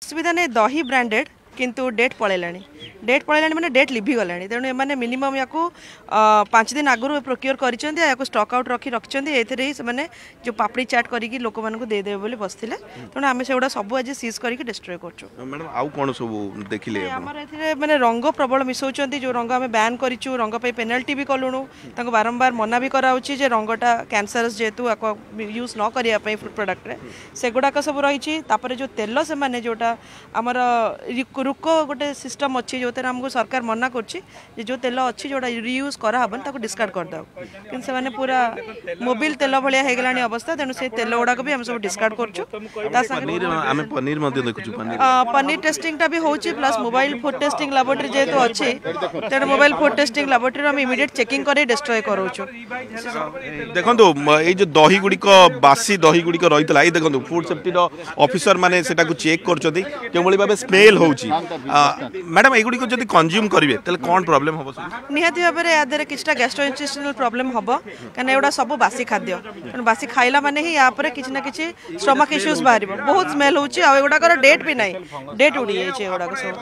असुविधा नहीं दही ब्रांडेड किंतु डेट पलैलानी माने डेट लिभि गलानी तेणु एमाने मिनिमम या 5 दिन आगु प्रोक्योर कर स्टॉक आउट रखिंट ये जो पापड़ी चाट करके लोक मानक देदेवे बोली बसते तेणु आम से सब आज सीज करके डिस्ट्रॉय कर रंग प्रबल मिसाऊँ जो रंग आम बैन करूँ रंग पेनाल्टी भी कलुणु बारंबार मना भी कराऊँचे रंगटा कैंसरस जेहेतु यूज न करने फूड प्रोडक्ट से गुड़ाक सब रही जो तेल से जोटा आमर रुको गोटे सिस्टम अच्छी जो आमको सरकार मना कर जो तेल अच्छी जोटा रियूज कराबन डिस्कार्ड करदे कि पूरा मोबिल तेल भाया हो गलानी अवस्था तेणु से तेल गुड़ाक भी आम सब डिस्कार्ड पनीर टेस्टिंग भी होची plus mobile food testing laboratory जेहेतु अच्छी तेणु मोबाइल फूड टेस्टिंग लैबोरेटरी आम इमिडिएट चेकिंग कर डिस्ट्रॉय करूँ। देखो ये जो दही गुड़िक बासी दही गुड़िक रही है देखो फूड सेफ्टी ऑफिसर माने चेक कर स्मेल होची मैडम एगुड़ी को जब कंज्यूम करेंगे तेल कौन प्रॉब्लम हम निहाती भाव में याद किसी गैस्ट्रोइंटेस्टाइनल प्रॉब्लम हम कहीं एगुड़ा सब बासी खाद्य तेणु बासी खाइला माने ही या किसी ना किसी स्टमक इश्यूज बाहर बहुत स्मेल होची आ एगुड़ाकर डेट भी ना डेट उड़ी जाए सब।